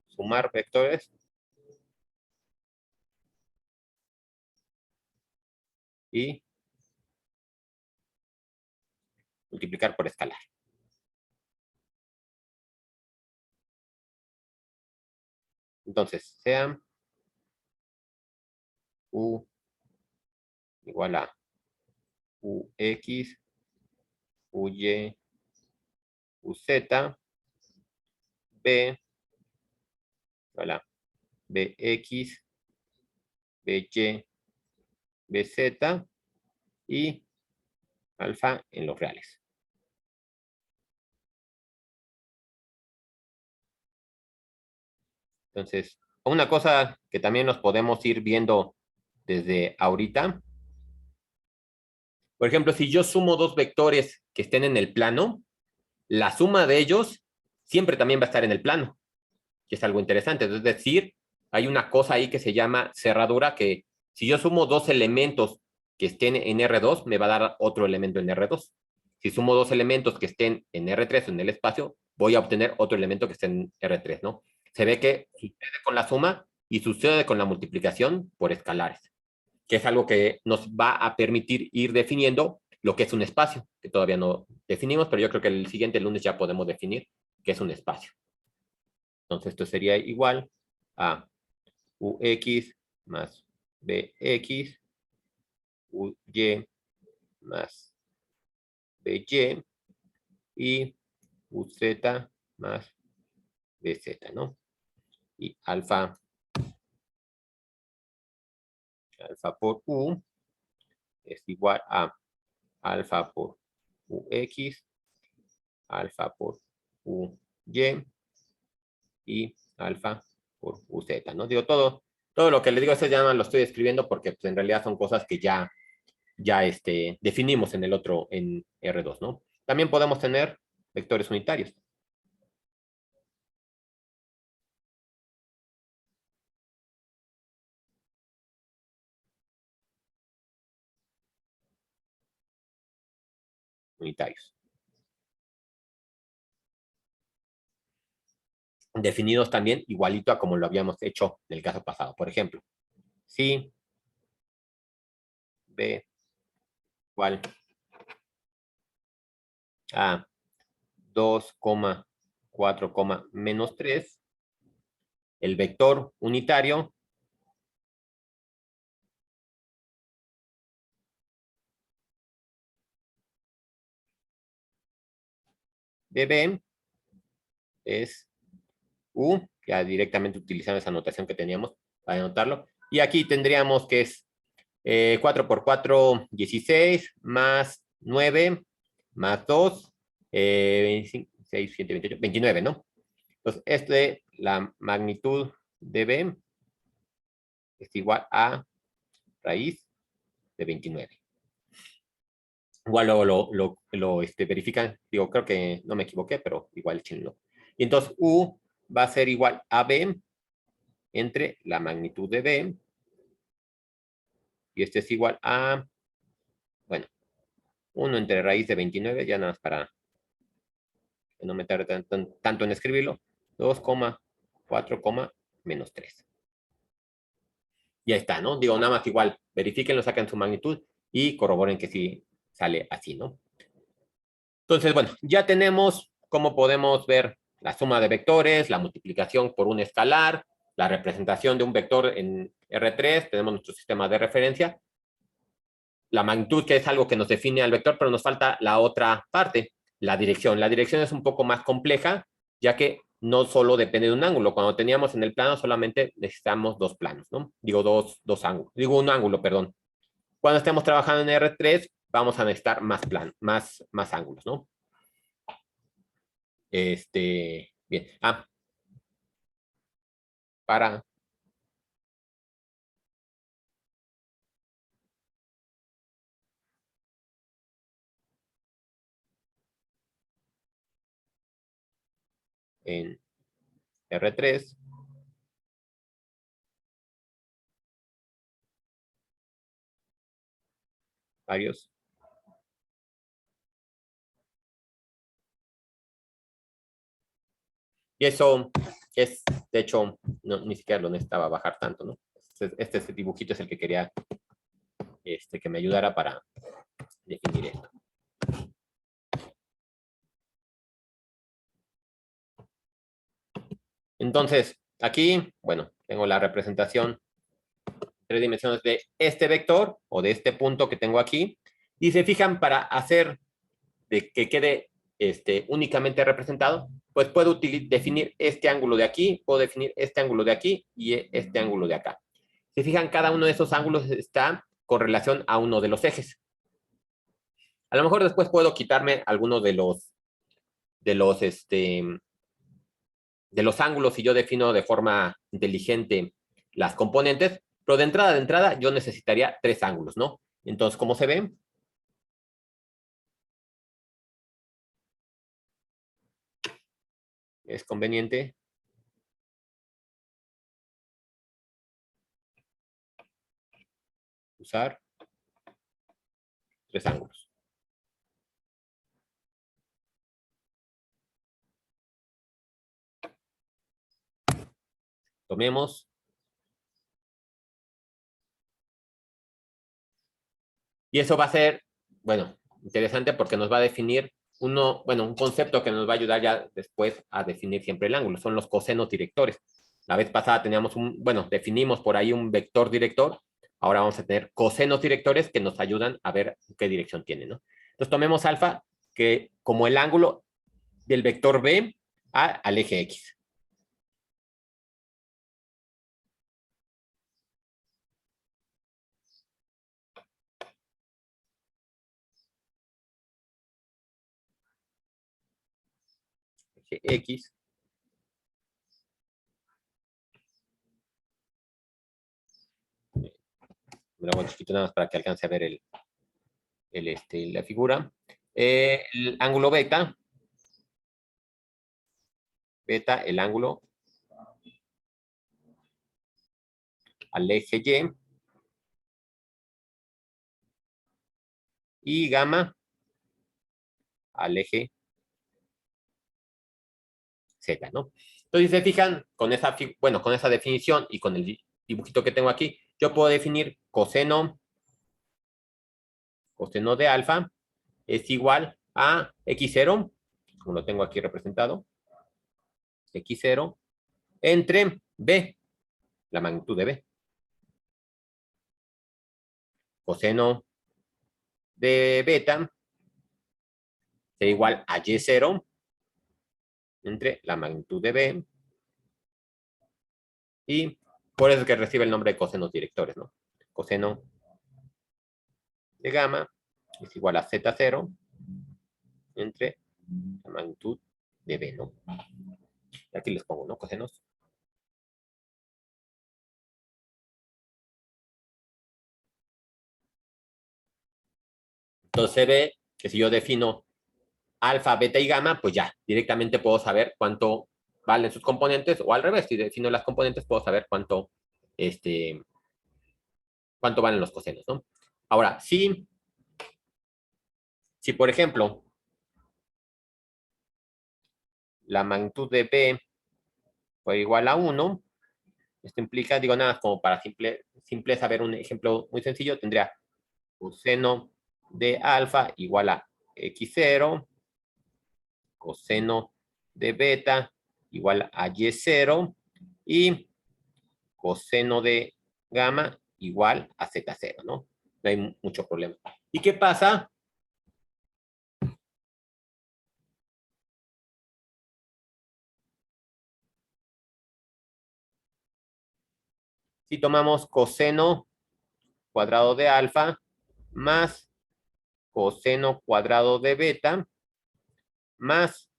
sumar vectores y multiplicar por escalar. Entonces, sea U igual a UX, UY, UZ, B igual a BX, BY, BZ y alfa en los reales. Entonces, una cosa que también nos podemos ir viendo desde ahorita. Por ejemplo, si yo sumo dos vectores que estén en el plano, la suma de ellos siempre también va a estar en el plano, que es algo interesante. Es decir, hay una cosa ahí que se llama cerradura, que si yo sumo dos elementos que estén en R2, me va a dar otro elemento en R2. Si sumo dos elementos que estén en R3 o en el espacio, voy a obtener otro elemento que esté en R3, ¿no? Se ve que sucede con la suma y sucede con la multiplicación por escalares, que es algo que nos va a permitir ir definiendo lo que es un espacio, que todavía no definimos, pero yo creo que el siguiente lunes ya podemos definir qué es un espacio. Entonces, esto sería igual a UX más BX, UY más BY y UZ más BZ, ¿no? Y alfa por U es igual a alfa por UX, alfa por UY y alfa por UZ, ¿no? Digo, todo lo que les digo, eso ya no lo estoy escribiendo porque pues, en realidad son cosas que ya definimos en el otro, en R2, ¿no? También podemos tener vectores unitarios. Unitarios. Definidos también igualito a como lo habíamos hecho en el caso pasado. Por ejemplo, si B igual a 2,4, menos 3, el vector unitario de B es U, ya directamente utilizando esa notación que teníamos para anotarlo. Y aquí tendríamos que es 4 por 4, 16, más 9, más 2, 25, 6, 7, 28, 29, ¿no? Entonces, la magnitud de B es igual a raíz de 29. Igual lo verifican, digo, creo que no me equivoqué, pero igual échenlo. Y entonces U va a ser igual a B entre la magnitud de B, y este es igual a, bueno, 1 entre raíz de 29, ya nada más para no me tarde tanto en escribirlo, 2,4, menos 3. Ya está, ¿no? Digo, nada más igual, verifiquenlo, saquen su magnitud y corroboren que sí sale así, ¿no? Entonces, bueno, ya tenemos cómo podemos ver la suma de vectores, la multiplicación por un escalar, la representación de un vector en R3, tenemos nuestro sistema de referencia, la magnitud, que es algo que nos define al vector, pero nos falta la otra parte, la dirección. La dirección es un poco más compleja, ya que no solo depende de un ángulo. Cuando teníamos en el plano solamente necesitamos dos planos, ¿no? Digo, dos ángulos. Digo, un ángulo, perdón. Cuando estemos trabajando en R3, vamos a necesitar más más ángulos, ¿no? Bien. Para en R3, varios. Y eso es, de hecho, no, ni siquiera lo necesitaba bajar tanto, ¿no? Este dibujito es el que quería que me ayudara para definir esto. Entonces, aquí, bueno, tengo la representación en 3 dimensiones de este vector o de este punto que tengo aquí. Y se fijan, para hacer de que quede únicamente representado, pues puedo definir este ángulo de aquí, puedo definir este ángulo de aquí y este ángulo de acá. Se fijan, cada uno de esos ángulos está con relación a uno de los ejes. A lo mejor después puedo quitarme algunos de los ángulos si yo defino de forma inteligente las componentes, pero de entrada, yo necesitaría 3 ángulos, ¿no? Entonces, ¿cómo se ve? Es conveniente usar 3 ángulos. Tomemos. Y eso va a ser, bueno, interesante porque nos va a definir un concepto que nos va a ayudar ya después a definir siempre el ángulo. Son los cosenos directores. La vez pasada teníamos definimos por ahí un vector director. Ahora vamos a tener cosenos directores que nos ayudan a ver qué dirección tiene, ¿no? Entonces tomemos alfa que como el ángulo del vector B al eje X. Eje X. Me lo hago chiquito nada más para que alcance a ver la figura. El ángulo beta, el ángulo al eje Y gamma al eje Z, ¿no? Entonces, si se fijan, con esa definición y con el dibujito que tengo aquí, yo puedo definir coseno de alfa es igual a x0, como lo tengo aquí representado, x0, entre b, la magnitud de b. Coseno de beta será igual a y0 entre la magnitud de b, y por eso es que recibe el nombre de cosenos directores, ¿no? Coseno de gamma es igual a z0 entre la magnitud de b, ¿no? Y aquí les pongo, ¿no? Cosenos. Entonces se ve que si yo defino alfa, beta y gamma, pues ya, directamente puedo saber cuánto valen sus componentes, o al revés, si defino las componentes, puedo saber cuánto valen los cosenos, ¿no? Ahora, si por ejemplo, la magnitud de b fue igual a 1, esto implica, digo nada, como para simple saber un ejemplo muy sencillo, tendría coseno de alfa igual a x0, coseno de beta igual a y0, y coseno de gamma igual a z0, ¿no? No hay mucho problema. ¿Y qué pasa? Si tomamos coseno cuadrado de alfa más coseno cuadrado de beta más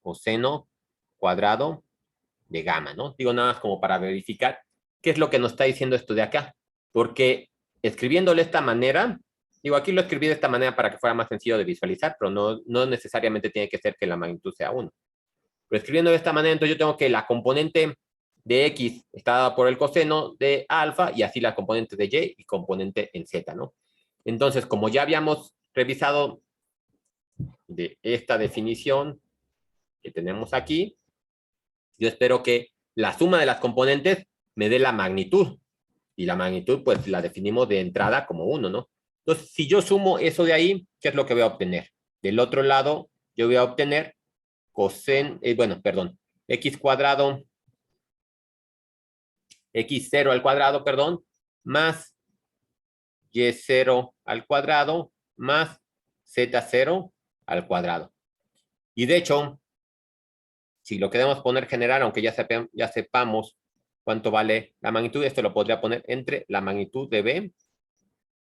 coseno cuadrado de gamma, ¿no? Digo nada más como para verificar qué es lo que nos está diciendo esto de acá. Porque escribiéndolo de esta manera, digo, aquí lo escribí de esta manera para que fuera más sencillo de visualizar, pero no necesariamente tiene que ser que la magnitud sea 1. Pero escribiendo de esta manera, entonces yo tengo que la componente de X está dada por el coseno de alfa y así la componente de Y y componente en Z, ¿no? Entonces, como ya habíamos revisado de esta definición que tenemos aquí, yo espero que la suma de las componentes me dé la magnitud. Y la magnitud, pues la definimos de entrada como 1, ¿no? Entonces, si yo sumo eso de ahí, ¿qué es lo que voy a obtener? Del otro lado, yo voy a obtener x cuadrado, x0 al cuadrado, perdón, más y0 al cuadrado, más z0 al cuadrado. Y de hecho, si lo queremos poner general, aunque ya sepamos cuánto vale la magnitud, esto lo podría poner entre la magnitud de b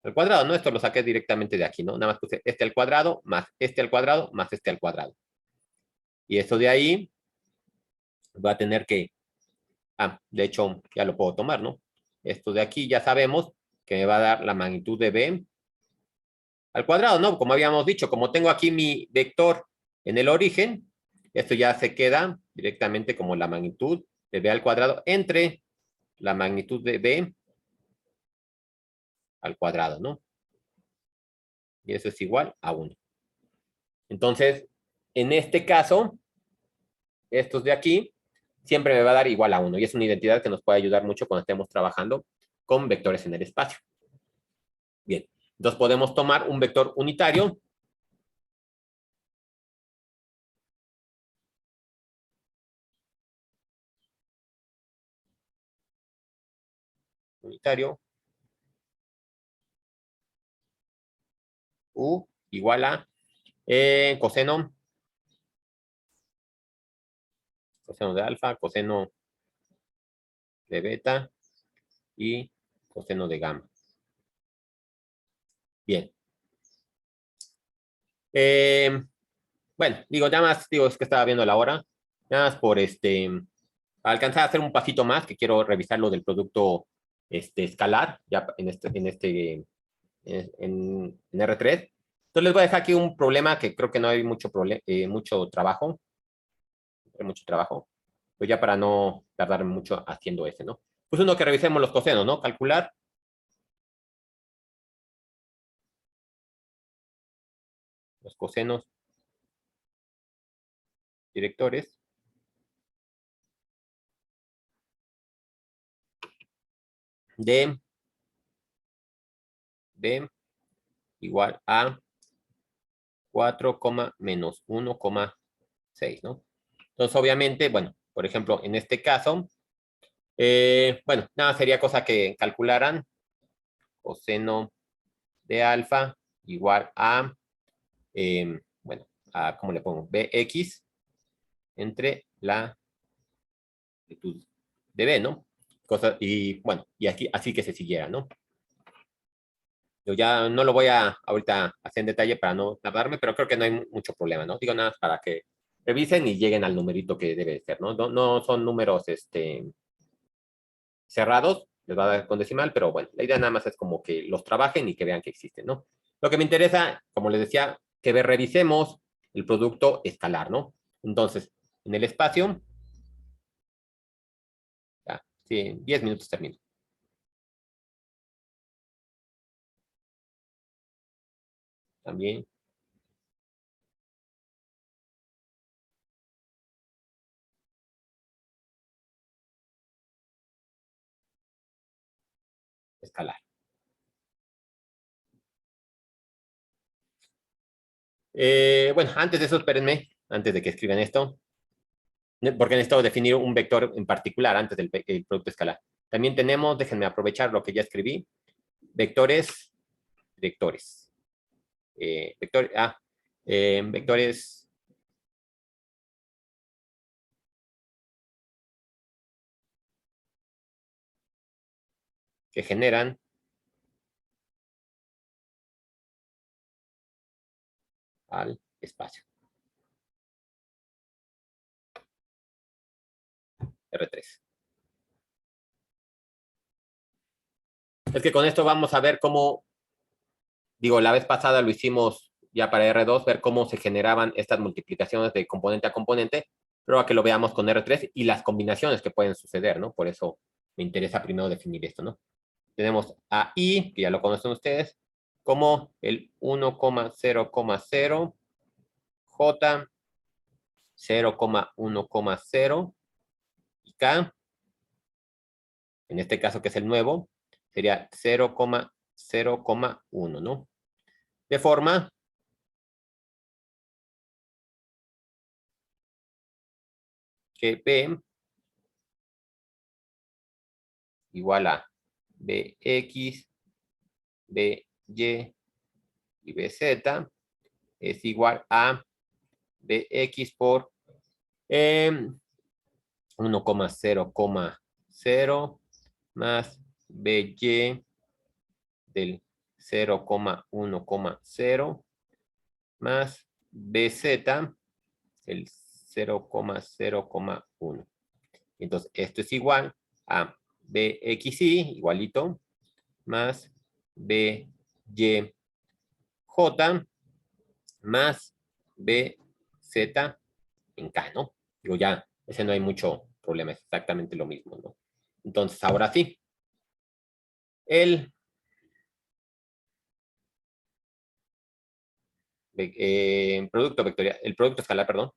al cuadrado, ¿no? Esto lo saqué directamente de aquí, ¿no? Nada más puse este al cuadrado, más este al cuadrado, más este al cuadrado. Y esto de ahí va a tener que... de hecho, ya lo puedo tomar, ¿no? Esto de aquí ya sabemos que me va a dar la magnitud de B al cuadrado, ¿no? Como habíamos dicho, como tengo aquí mi vector en el origen, esto ya se queda directamente como la magnitud de B al cuadrado entre la magnitud de B al cuadrado, ¿no? Y eso es igual a 1. Entonces, en este caso, estos de aquí, siempre me va a dar igual a 1. Y es una identidad que nos puede ayudar mucho cuando estemos trabajando con vectores en el espacio. Bien, entonces podemos tomar un vector unitario. Unitario. U igual a coseno. Coseno de alfa, coseno de beta y coseno de gamma. Bien. Bueno, digo, nada más, digo, es que estaba viendo la hora. Nada más por alcanzar a hacer un pasito más, que quiero revisar lo del producto escalar, ya en R3. Entonces les voy a dejar aquí un problema que creo que no hay mucho trabajo. Hay mucho trabajo. Pues ya para no tardar mucho haciendo ese, ¿no? Pues uno que revisemos los cosenos, ¿no? Calcular los cosenos directores de B igual a 4, menos 1,6, ¿no? Entonces, obviamente, bueno, por ejemplo, en este caso, bueno, nada, sería cosa que calcularan coseno de alfa igual a, bueno, ¿cómo le pongo? Bx entre la amplitud de B, ¿no? Y bueno, y aquí, así que se siguiera, ¿no? Yo ya no lo voy a ahorita hacer en detalle para no tardarme, pero creo que no hay mucho problema, ¿no? Digo nada más para que revisen y lleguen al numerito que debe ser, ¿no? No son números cerrados, les va a dar con decimal, pero bueno, la idea nada más es como que los trabajen y que vean que existen, ¿no? Lo que me interesa, como les decía, que revisemos el producto escalar, ¿no? Entonces, en el espacio, ya, sí, en 10 minutos termino. También escalar. Bueno, antes de eso, espérenme, antes de que escriban esto, porque necesito definir un vector en particular antes del el producto escalar. También tenemos, déjenme aprovechar lo que ya escribí, vectores. Vectores que generan al espacio. R3. Es que con esto vamos a ver cómo, digo, la vez pasada lo hicimos ya para R2, ver cómo se generaban estas multiplicaciones de componente a componente, pero a que lo veamos con R3 y las combinaciones que pueden suceder, ¿no? Por eso me interesa primero definir esto, ¿no? Tenemos a I, que ya lo conocen ustedes, como el 1,0,0, J 0,1,0 y K, en este caso que es el nuevo, sería 0,0,1, ¿no? De forma que B igual a Bx, By y Bz es igual a Bx por 1,0,0 más By del 0,1,0 más BZ, el 0,0,1. Entonces, esto es igual a BXY, igualito, más BYJ, más BZ en K, ¿no? Digo, ya, ese no hay mucho problema, es exactamente lo mismo, ¿no? Entonces, ahora sí, el producto vectorial, el producto escalar, perdón,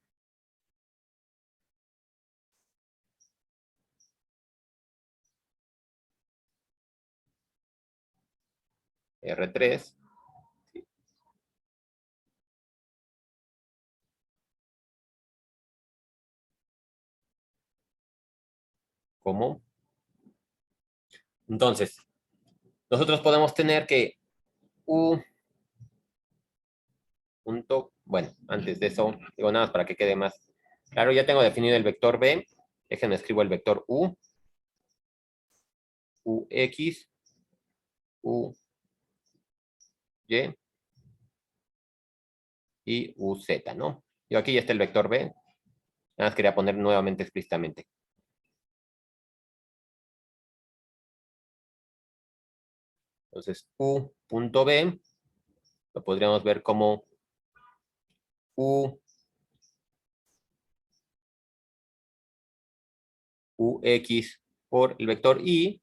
R3, como. Entonces, nosotros podemos tener que U punto, bueno, antes de eso, digo nada más para que quede más claro, ya tengo definido el vector B, déjenme escribo el vector U, UX, UY y UZ, ¿no? Yo aquí ya está el vector B, nada más quería poner nuevamente explícitamente. Entonces, U.B lo podríamos ver como UX por el vector Y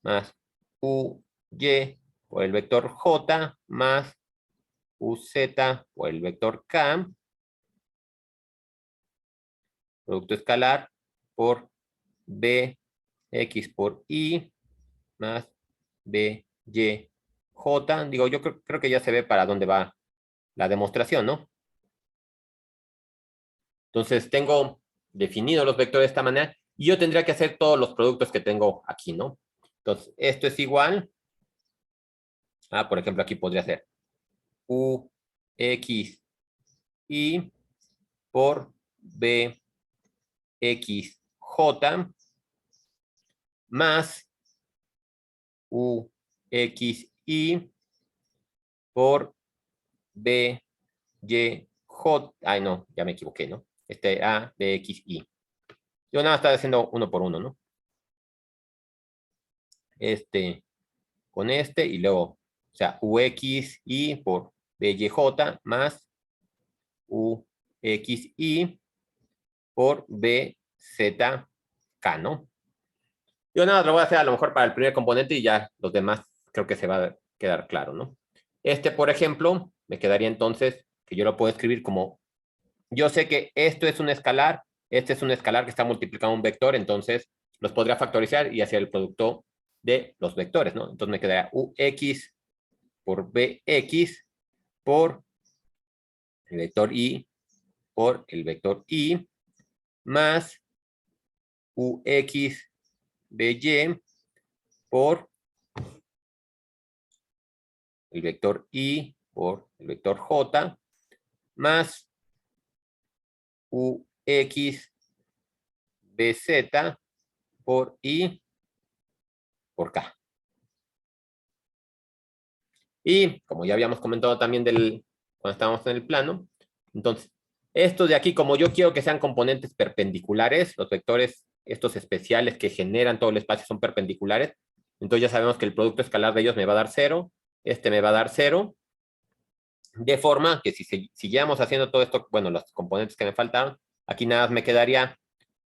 más UY por el vector J más UZ por el vector K, producto escalar por BX por Y más BYJ. Digo, yo creo que ya se ve para dónde va la demostración, ¿no? Entonces tengo definido los vectores de esta manera y yo tendría que hacer todos los productos que tengo aquí, ¿no? Entonces, esto es igual a, por ejemplo, aquí podría ser UX y por BXJ más UXY por BYJ. Ay, no, ya me equivoqué, ¿no? A, BXY. Yo nada más estaba haciendo uno por uno, ¿no? Con y luego, o sea, UXY por BYJ más UXY por BZK, ¿no? Yo nada, lo voy a hacer a lo mejor para el primer componente y ya los demás creo que se va a quedar claro, ¿no? Por ejemplo, me quedaría entonces que yo lo puedo escribir como, yo sé que esto es un escalar, este es un escalar que está multiplicando un vector, entonces los podría factorizar y hacer el producto de los vectores, ¿no? Entonces me quedaría UX por BX por el vector Y por el vector Y más UX BY por el vector Y por el vector J más UX BZ por Y por K. Y como ya habíamos comentado también cuando estábamos en el plano, entonces, estos de aquí, como yo quiero que sean componentes perpendiculares, los vectores, estos especiales que generan todo el espacio son perpendiculares, entonces ya sabemos que el producto escalar de ellos me va a dar 0, me va a dar 0, de forma que si siguiéramos haciendo todo esto, bueno, los componentes que me faltaron, aquí nada más me quedaría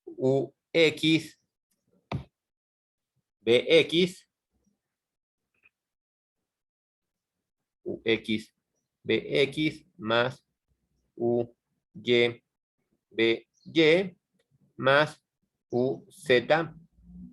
UX, BX, UX, BX más UY, BY más UZ,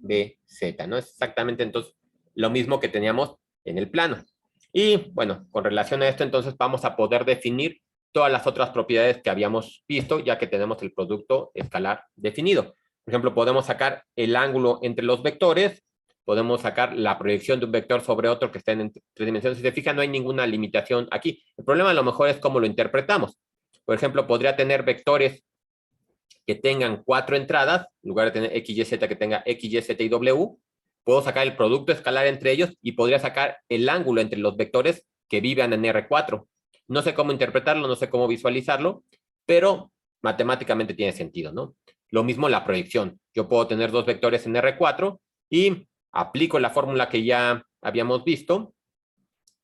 BZ, ¿no? Es exactamente entonces lo mismo que teníamos en el plano. Y bueno, con relación a esto, entonces vamos a poder definir todas las otras propiedades que habíamos visto, ya que tenemos el producto escalar definido. Por ejemplo, podemos sacar el ángulo entre los vectores, podemos sacar la proyección de un vector sobre otro que estén en 3 dimensiones. Si se fijan, no hay ninguna limitación aquí. El problema a lo mejor es cómo lo interpretamos. Por ejemplo, podría tener vectores que tengan 4 entradas, en lugar de tener X, Y, Z, que tenga X, Y, Z y W. puedo sacar el producto escalar entre ellos y podría sacar el ángulo entre los vectores que vivan en R4. No sé cómo interpretarlo, no sé cómo visualizarlo, pero matemáticamente tiene sentido, ¿no? Lo mismo la proyección. Yo puedo tener dos vectores en R4 y aplico la fórmula que ya habíamos visto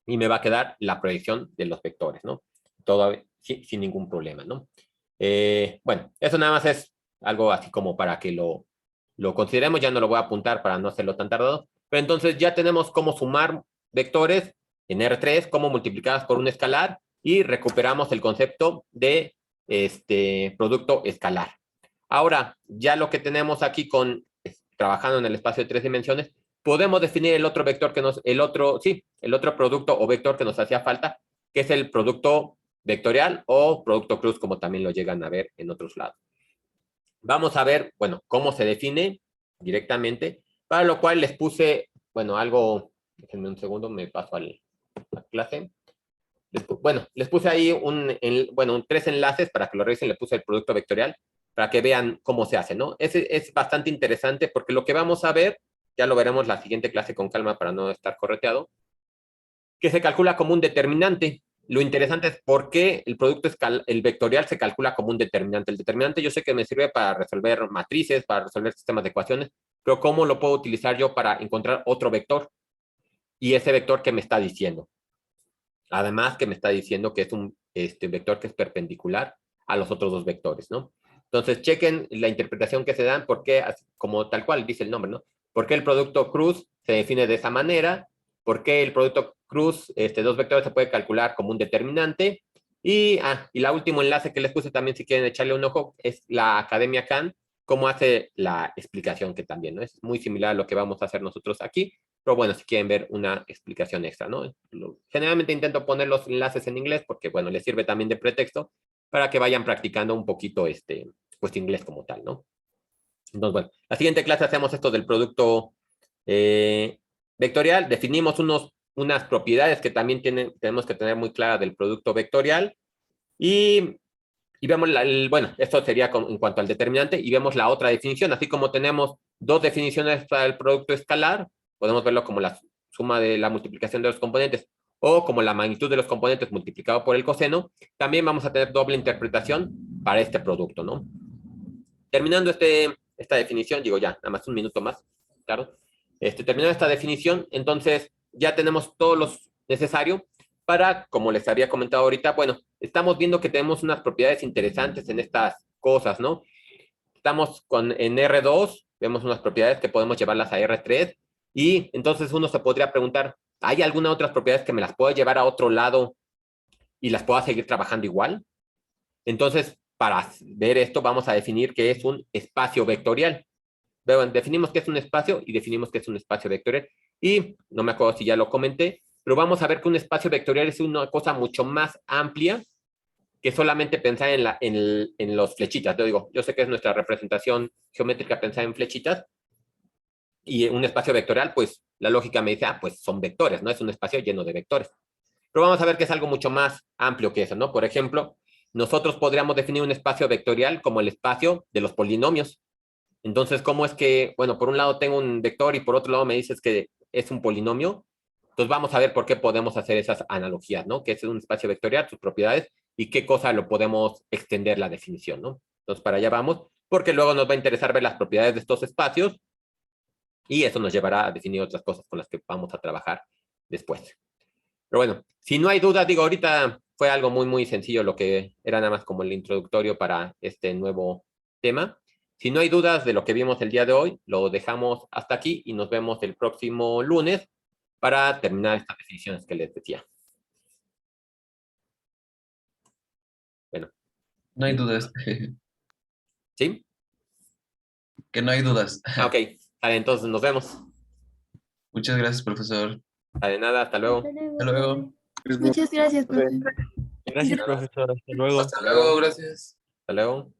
y me va a quedar la proyección de los vectores, ¿no? Todo sin ningún problema, ¿no? Bueno, eso nada más es algo así como para que lo consideremos. Ya no lo voy a apuntar para no hacerlo tan tardado. Pero entonces ya tenemos cómo sumar vectores en R3, cómo multiplicadas por un escalar y recuperamos el concepto de producto escalar. Ahora, ya lo que tenemos aquí trabajando en el espacio de 3 dimensiones, podemos definir el otro vector el otro producto o vector que nos hacía falta, que es el producto vectorial o producto cruz, como también lo llegan a ver en otros lados. Vamos a ver, bueno, cómo se define directamente, para lo cual les puse, bueno, algo, déjenme un segundo, me paso a la clase. Bueno, les puse ahí tres enlaces para que lo revisen. Les puse el producto vectorial para que vean cómo se hace, ¿no? Es bastante interesante porque lo que vamos a ver, ya lo veremos la siguiente clase con calma para no estar correteado, que se calcula como un determinante. Lo interesante es por qué el vectorial se calcula como un determinante. El determinante yo sé que me sirve para resolver matrices, para resolver sistemas de ecuaciones, pero ¿cómo lo puedo utilizar yo para encontrar otro vector? Y ese vector que me está diciendo. Además que me está diciendo que es un vector que es perpendicular a los otros dos vectores, ¿no? Entonces, chequen la interpretación que se dan, porque, como tal cual dice el nombre, ¿no? ¿Por qué el producto cruz se define de esa manera? ¿Por qué el producto cruz, dos vectores, se puede calcular como un determinante? Y la último enlace que les puse también, si quieren echarle un ojo, es la Academia Khan, cómo hace la explicación, que también, ¿no? Es muy similar a lo que vamos a hacer nosotros aquí, pero bueno, si quieren ver una explicación extra, ¿no? Generalmente intento poner los enlaces en inglés porque, bueno, les sirve también de pretexto para que vayan practicando un poquito pues inglés como tal, ¿no? Entonces, bueno, la siguiente clase hacemos esto del producto vectorial. Definimos unas propiedades que también tenemos que tener muy claras del producto vectorial y vemos, bueno, esto sería en cuanto al determinante, y vemos la otra definición. Así como tenemos dos definiciones para el producto escalar, podemos verlo como la suma de la multiplicación de los componentes o como la magnitud de los componentes multiplicado por el coseno. También vamos a tener doble interpretación para este producto, ¿no? Terminando esta definición, digo ya, nada más un minuto más, claro. Terminando esta definición, entonces ya tenemos todo lo necesario para, como les había comentado ahorita, bueno, estamos viendo que tenemos unas propiedades interesantes en estas cosas, ¿no? Estamos en R2, vemos unas propiedades que podemos llevarlas a R3, y entonces uno se podría preguntar, ¿hay alguna otras propiedades que me las puedo llevar a otro lado y las pueda seguir trabajando igual? Entonces, para ver esto, vamos a definir qué es un espacio vectorial. Bueno, definimos qué es un espacio y definimos qué es un espacio vectorial. Y no me acuerdo si ya lo comenté, pero vamos a ver que un espacio vectorial es una cosa mucho más amplia que solamente pensar en los flechitas. Yo sé que es nuestra representación geométrica pensar en flechitas, y un espacio vectorial, pues la lógica me dice, pues son vectores, ¿no? Es un espacio lleno de vectores. Pero vamos a ver que es algo mucho más amplio que eso, ¿no? Por ejemplo, nosotros podríamos definir un espacio vectorial como el espacio de los polinomios. Entonces, ¿cómo es que, bueno, por un lado tengo un vector y por otro lado me dices que es un polinomio? Entonces vamos a ver por qué podemos hacer esas analogías, ¿no? Que es un espacio vectorial, sus propiedades, y qué cosa lo podemos extender la definición, ¿no? Entonces para allá vamos, porque luego nos va a interesar ver las propiedades de estos espacios y eso nos llevará a definir otras cosas con las que vamos a trabajar después. Pero bueno, si no hay dudas, ahorita fue algo muy, muy sencillo, lo que era nada más como el introductorio para este nuevo tema. Si no hay dudas de lo que vimos el día de hoy, lo dejamos hasta aquí y nos vemos el próximo lunes para terminar estas definiciones que les decía. Bueno. No hay dudas. ¿Sí? Que no hay dudas. Ok. Vale, entonces nos vemos. Muchas gracias, profesor. De nada, hasta luego. Hasta luego. Muchas gracias, profe. Gracias, profesor. Hasta luego. Hasta luego, gracias. Hasta luego.